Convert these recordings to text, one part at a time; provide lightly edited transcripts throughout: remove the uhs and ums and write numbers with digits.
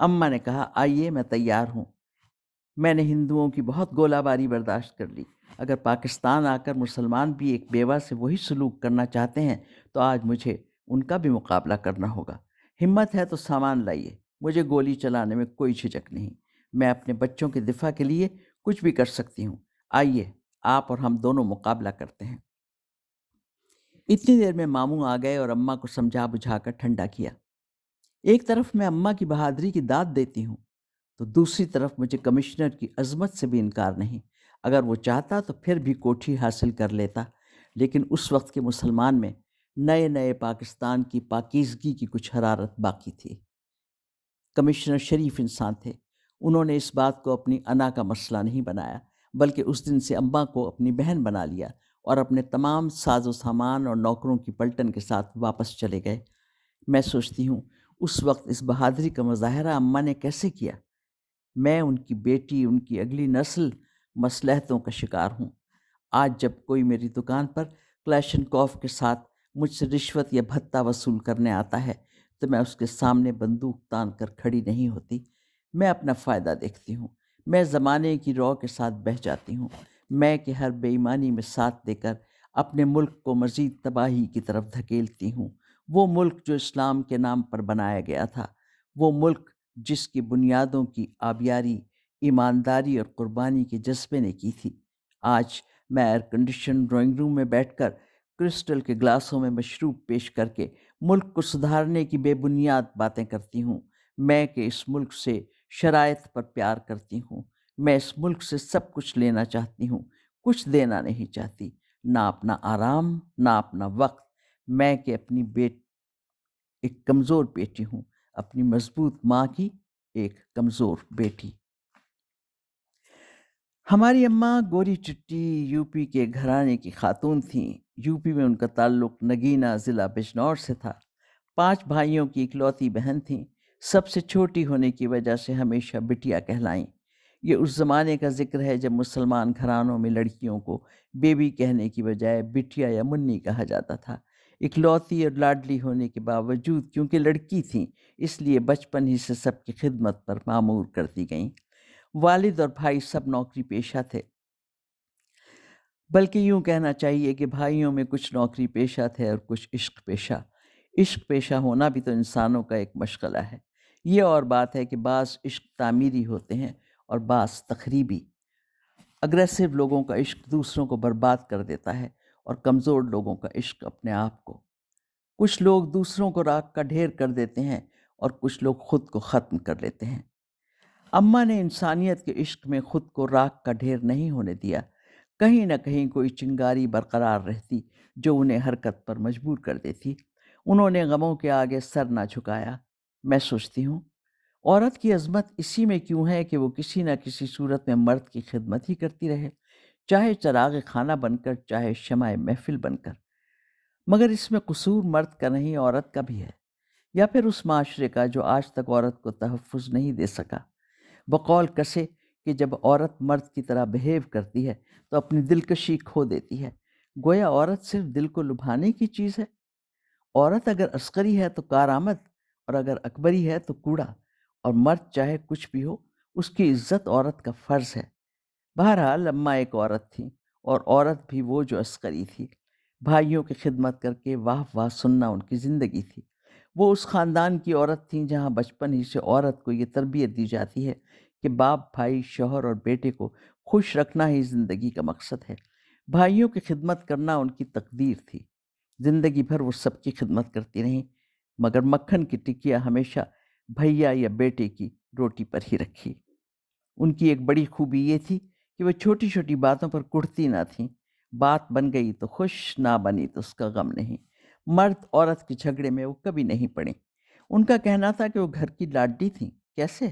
اماں نے کہا آئیے میں تیار ہوں. میں نے ہندوؤں کی بہت گولہ باری برداشت کر لی. اگر پاکستان آ کر مسلمان بھی ایک بیوہ سے وہی سلوک کرنا چاہتے ہیں تو آج مجھے ان کا بھی مقابلہ کرنا ہوگا. ہمت ہے تو سامان لائیے، مجھے گولی چلانے میں کوئی جھجک نہیں. میں اپنے بچوں کے دفاع کے لیے کچھ بھی کر سکتی ہوں. آئیے آپ اور ہم دونوں مقابلہ کرتے ہیں. اتنی دیر میں ماموں آ گئے اور اماں کو سمجھا بجھا کر ٹھنڈا کیا. ایک طرف میں اماں کی بہادری کی داد دیتی ہوں تو دوسری طرف مجھے کمشنر کی عظمت سے بھی انکار نہیں. اگر وہ چاہتا تو پھر بھی کوٹھی حاصل کر لیتا، لیکن اس وقت کے مسلمان میں نئے نئے پاکستان کی پاکیزگی کی کچھ حرارت باقی تھی. کمشنر شریف انسان تھے. انہوں نے اس بات کو اپنی انا کا مسئلہ نہیں بنایا، بلکہ اس دن سے اماں کو اپنی بہن بنا لیا اور اپنے تمام ساز و سامان اور نوکروں کی پلٹن کے ساتھ واپس چلے گئے. میں سوچتی ہوں اس وقت اس بہادری کا مظاہرہ اماں نے کیسے کیا. میں ان کی بیٹی، ان کی اگلی نسل مصلحتوں کا شکار ہوں. آج جب کوئی میری دکان پر کلیشنکوف کے ساتھ مجھ سے رشوت یا بھتہ وصول کرنے آتا ہے تو میں اس کے سامنے بندوق تان کر کھڑی نہیں ہوتی. میں اپنا فائدہ دیکھتی ہوں. میں زمانے کی رو کے ساتھ بہہ جاتی ہوں. میں کہ ہر بے ایمانی میں ساتھ دے کر اپنے ملک کو مزید تباہی کی طرف دھکیلتی ہوں. وہ ملک جو اسلام کے نام پر بنایا گیا تھا، وہ ملک جس کی بنیادوں کی آبیاری ایمانداری اور قربانی کے جذبے نے کی تھی. آج میں ایئر کنڈیشن ڈرائنگ روم میں بیٹھ کر کرسٹل کے گلاسوں میں مشروب پیش کر کے ملک کو سدھارنے کی بے بنیاد باتیں کرتی ہوں. میں کہ اس ملک سے شرائط پر پیار کرتی ہوں. میں اس ملک سے سب کچھ لینا چاہتی ہوں، کچھ دینا نہیں چاہتی، نہ اپنا آرام نہ اپنا وقت. میں کہ اپنی ایک کمزور بیٹی ہوں، اپنی مضبوط ماں کی ایک کمزور بیٹی. ہماری اماں گوری چٹی یو پی کے گھرانے کی خاتون تھیں. یو پی میں ان کا تعلق نگینہ ضلع بجنور سے تھا. 5 بھائیوں کی اکلوتی بہن تھیں. سب سے چھوٹی ہونے کی وجہ سے ہمیشہ بٹیا کہلائیں. یہ اس زمانے کا ذکر ہے جب مسلمان گھرانوں میں لڑکیوں کو بیبی کہنے کی بجائے بٹیا یا منی کہا جاتا تھا. اکلوتی اور لاڈلی ہونے کے باوجود کیونکہ لڑکی تھیں اس لیے بچپن ہی سے سب کی خدمت پر معمور کر دی گئیں. والد اور بھائی سب نوکری پیشہ تھے، بلکہ یوں کہنا چاہیے کہ بھائیوں میں کچھ نوکری پیشہ تھے اور کچھ عشق پیشہ. عشق پیشہ ہونا بھی تو انسانوں کا ایک مشغلہ ہے. یہ اور بات ہے کہ بعض عشق تعمیری ہوتے ہیں اور بعض تخریبی. اگریسو لوگوں کا عشق دوسروں کو برباد کر دیتا ہے اور کمزور لوگوں کا عشق اپنے آپ کو. کچھ لوگ دوسروں کو راکھ کا ڈھیر کر دیتے ہیں اور کچھ لوگ خود کو ختم کر لیتے ہیں. اماں نے انسانیت کے عشق میں خود کو راکھ کا ڈھیر نہیں ہونے دیا. کہیں نہ کہیں کوئی چنگاری برقرار رہتی جو انہیں حرکت پر مجبور کر دیتی. انہوں نے غموں کے آگے سر نہ جھکایا. میں سوچتی ہوں عورت کی عظمت اسی میں کیوں ہے کہ وہ کسی نہ کسی صورت میں مرد کی خدمت ہی کرتی رہے، چاہے چراغ خانہ بن کر، چاہے شمع محفل بن کر. مگر اس میں قصور مرد کا نہیں عورت کا بھی ہے، یا پھر اس معاشرے کا جو آج تک عورت کو تحفظ نہیں دے سکا. بقول کسے کہ جب عورت مرد کی طرح بہیو کرتی ہے تو اپنی دلکشی کھو دیتی ہے. گویا عورت صرف دل کو لبھانے کی چیز ہے. عورت اگر عسکری ہے تو کارآمد، اور اگر اکبری ہے تو کوڑا. اور مرد چاہے کچھ بھی ہو، اس کی عزت عورت کا فرض ہے. بہرحال اماں ایک عورت تھیں، اور عورت بھی وہ جو عسکری تھی. بھائیوں کی خدمت کر کے واہ واہ سننا ان کی زندگی تھی. وہ اس خاندان کی عورت تھیں جہاں بچپن ہی سے عورت کو یہ تربیت دی جاتی ہے کہ باپ، بھائی، شوہر اور بیٹے کو خوش رکھنا ہی زندگی کا مقصد ہے. بھائیوں کی خدمت کرنا ان کی تقدیر تھی. زندگی بھر وہ سب کی خدمت کرتی رہیں، مگر مکھن کی ٹکیا ہمیشہ بھیا یا بیٹے کی روٹی پر ہی رکھی. ان کی ایک بڑی خوبی یہ تھی کہ وہ چھوٹی چھوٹی باتوں پر کڑھتی نہ تھیں. بات بن گئی تو خوش، نہ بنی تو اس کا غم نہیں. مرد عورت کے جھگڑے میں وہ کبھی نہیں پڑیں. ان کا کہنا تھا کہ وہ گھر کی لاڈلی تھیں. کیسے؟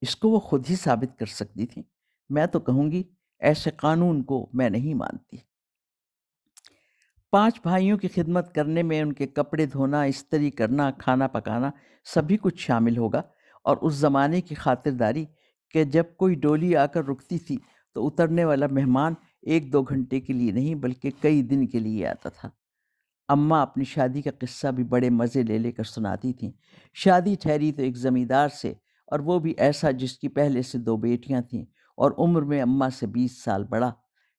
اس کو وہ خود ہی ثابت کر سکتی تھیں. میں تو کہوں گی ایسے قانون کو میں نہیں مانتی. 5 بھائیوں کی خدمت کرنے میں ان کے کپڑے دھونا، استری کرنا، کھانا پکانا سبھی کچھ شامل ہوگا. اور اس زمانے کی خاطرداری کہ جب کوئی ڈولی آ کر رکتی تھی تو اترنے والا مہمان 1-2 گھنٹے کے لیے نہیں بلکہ کئی دن کے لیے آتا تھا. اماں اپنی شادی کا قصہ بھی بڑے مزے لے لے کر سناتی تھیں. شادی ٹھہری تو ایک زمیندار سے اور وہ بھی ایسا جس کی پہلے سے 2 بیٹیاں تھیں اور عمر میں اماں سے 20 سال بڑا۔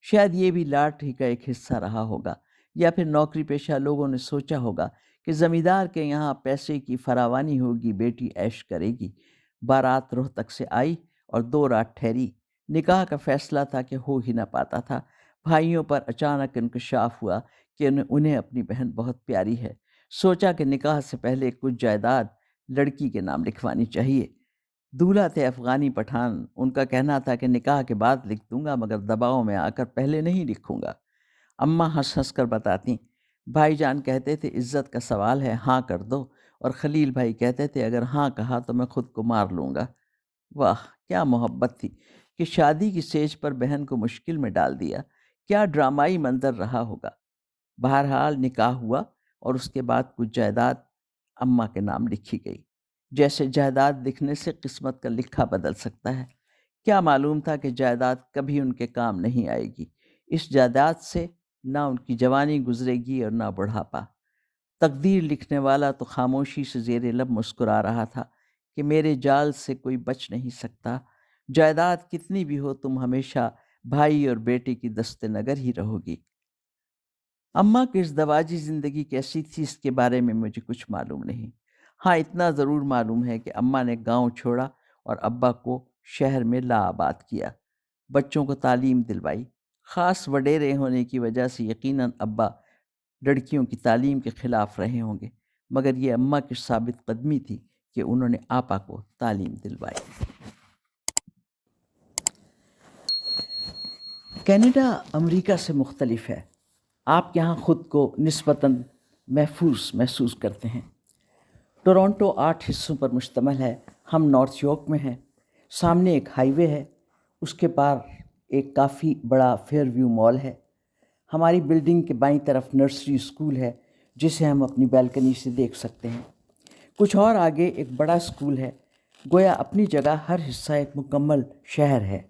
شاید یہ بھی لاٹری کا ایک حصہ رہا ہوگا، یا پھر نوکری پیشہ لوگوں نے سوچا ہوگا کہ زمیندار کے یہاں پیسے کی فراوانی ہوگی، بیٹی عیش کرے گی۔ بارات روہتک سے آئی اور 2 رات ٹھہری۔ نکاح کا فیصلہ تھا کہ ہو ہی نہ پاتا تھا۔ بھائیوں پر اچانک انکشاف ہوا کہ انہیں اپنی بہن بہت پیاری ہے۔ سوچا کہ نکاح سے پہلے کچھ جائیداد لڑکی کے نام لکھوانی چاہیے۔ دولہا تھے افغانی پٹھان، ان کا کہنا تھا کہ نکاح کے بعد لکھ دوں گا، مگر دباؤ میں آ کر پہلے نہیں لکھوں گا۔ اماں ہنس ہنس کر بتاتی، بھائی جان کہتے تھے عزت کا سوال ہے، ہاں کر دو، اور خلیل بھائی کہتے تھے اگر ہاں کہا تو میں خود کو مار لوں گا۔ واہ کیا محبت تھی کہ شادی کی سیج پر بہن کو مشکل میں ڈال دیا۔ کیا ڈرامائی منظر رہا ہوگا۔ بہرحال نکاح ہوا اور اس کے بعد کچھ جائیداد اماں کے نام لکھی گئی۔ جیسے جائیداد لکھنے سے قسمت کا لکھا بدل سکتا ہے۔ کیا معلوم تھا کہ جائیداد کبھی ان کے کام نہیں آئے گی۔ اس جائیداد سے نہ ان کی جوانی گزرے گی اور نہ بڑھاپا۔ تقدیر لکھنے والا تو خاموشی سے زیر لب مسکرا رہا تھا کہ میرے جال سے کوئی بچ نہیں سکتا۔ جائیداد کتنی بھی ہو تم ہمیشہ بھائی اور بیٹے کی دست نگر ہی رہو گی۔ اماں کی ازدواجی زندگی کیسی تھی اس کے بارے میں مجھے کچھ معلوم نہیں۔ ہاں اتنا ضرور معلوم ہے کہ اماں نے گاؤں چھوڑا اور ابا کو شہر میں لا آباد کیا، بچوں کو تعلیم دلوائی۔ خاص وڈیرے ہونے کی وجہ سے یقیناً ابا لڑکیوں کی تعلیم کے خلاف رہے ہوں گے، مگر یہ اماں کی ثابت قدمی تھی کہ انہوں نے آپا کو تعلیم دلوائی۔ کینیڈا امریکہ سے مختلف ہے۔ آپ یہاں خود کو نسبتاً محفوظ محسوس کرتے ہیں۔ ٹورانٹو 8 حصوں پر مشتمل ہے۔ ہم نارتھ یارک میں ہیں۔ سامنے ایک ہائی وے ہے، اس کے پار ایک کافی بڑا فیئر ویو مال ہے۔ ہماری بلڈنگ کے بائیں طرف نرسری اسکول ہے جسے ہم اپنی بالکنی سے دیکھ سکتے ہیں۔ کچھ اور آگے ایک بڑا اسکول ہے۔ گویا اپنی جگہ ہر حصہ ایک مکمل شہر ہے۔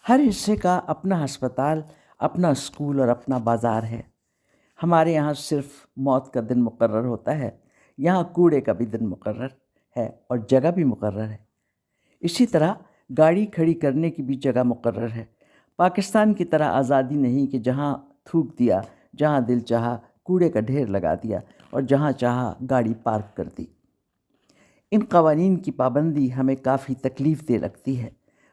ہر حصے کا اپنا ہسپتال، اپنا اسکول اور اپنا بازار ہے۔ ہمارے یہاں صرف موت کا دن مقرر ہوتا ہے، یہاں کوڑے کا بھی دن مقرر ہے اور جگہ بھی مقرر ہے۔ اسی طرح گاڑی کھڑی کرنے کی بھی جگہ مقرر ہے۔ پاکستان کی طرح آزادی نہیں کہ جہاں تھوک دیا، جہاں دل چاہا کوڑے کا ڈھیر لگا دیا اور جہاں چاہا گاڑی پارک کر دی۔ ان قوانین کی پابندی ہمیں کافی تکلیف دہ لگتی ہے۔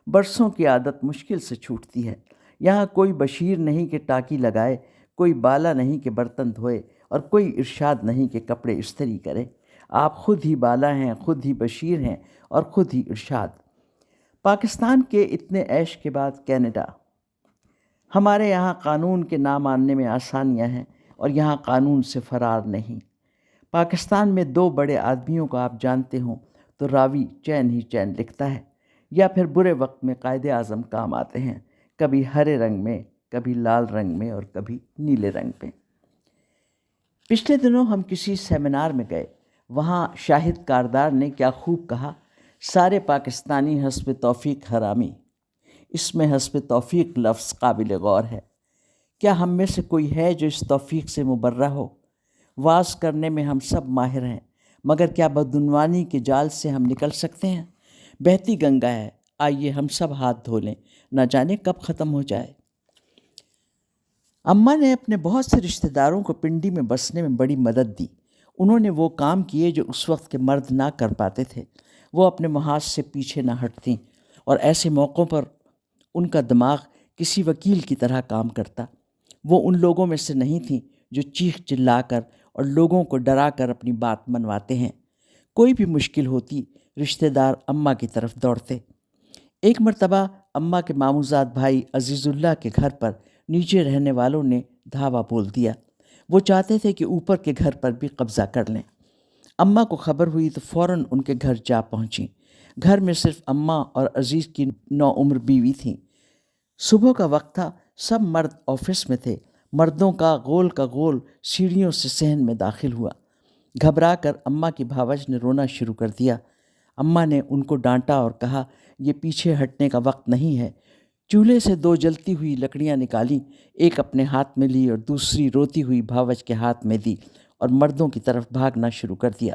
برسوں کی عادت مشکل سے چھوٹتی ہے۔ یہاں کوئی بشیر نہیں کہ ٹاکی لگائے، کوئی بالا نہیں کہ برتن دھوئے، اور کوئی ارشاد نہیں کہ کپڑے استری کرے۔ آپ خود ہی بالا ہیں، خود ہی بشیر ہیں اور خود ہی ارشاد۔ پاکستان کے اتنے عیش کے بعد کینیڈا۔ ہمارے یہاں قانون کے نہ ماننے میں آسانیاں ہیں اور یہاں قانون سے فرار نہیں۔ پاکستان میں 2 بڑے آدمیوں کو آپ جانتے ہوں تو راوی چین ہی چین لکھتا ہے، یا پھر برے وقت میں قائد اعظم کام آتے ہیں، کبھی ہرے رنگ میں، کبھی لال رنگ میں اور کبھی نیلے رنگ میں۔ پچھلے دنوں ہم کسی سیمینار میں گئے، وہاں شاہد کاردار نے کیا خوب کہا، سارے پاکستانی حسب توفیق حرامی۔ اس میں حسب توفیق لفظ قابل غور ہے۔ کیا ہم میں سے کوئی ہے جو اس توفیق سے مبرہ ہو؟ واز کرنے میں ہم سب ماہر ہیں، مگر کیا بدعنوانی کے جال سے ہم نکل سکتے ہیں؟ بہتی گنگا ہے، آئیے ہم سب ہاتھ دھو لیں، نہ جانے کب ختم ہو جائے۔ اماں نے اپنے بہت سے رشتہ داروں کو پنڈی میں بسنے میں بڑی مدد دی۔ انہوں نے وہ کام کیے جو اس وقت کے مرد نہ کر پاتے تھے۔ وہ اپنے محاذ سے پیچھے نہ ہٹتیں، اور ایسے موقعوں پر ان کا دماغ کسی وکیل کی طرح کام کرتا۔ وہ ان لوگوں میں سے نہیں تھیں جو چیخ چلا کر اور لوگوں کو ڈرا کر اپنی بات منواتے ہیں۔ کوئی بھی مشکل ہوتی، رشتہ دار اماں کی طرف دوڑتے۔ ایک مرتبہ اماں کے ماموزاد بھائی عزیز اللہ کے گھر پر نیچے رہنے والوں نے دھاوا بول دیا۔ وہ چاہتے تھے کہ اوپر کے گھر پر بھی قبضہ کر لیں۔ اماں کو خبر ہوئی تو فوراً ان کے گھر جا پہنچیں۔ گھر میں صرف اماں اور عزیز کی 9 عمر بیوی تھیں۔ صبح کا وقت تھا، سب مرد آفس میں تھے۔ مردوں کا گول سیڑھیوں سے صحن میں داخل ہوا۔ گھبرا کر اماں کی بھاوج نے رونا شروع کر دیا۔ اماں نے ان کو ڈانٹا اور کہا، یہ پیچھے ہٹنے کا وقت نہیں ہے۔ چولہے سے 2 جلتی ہوئی لکڑیاں نکالیں، ایک اپنے ہاتھ میں لی اور دوسری روتی ہوئی بھاوج کے ہاتھ میں دی، اور مردوں کی طرف بھاگنا شروع کر دیا۔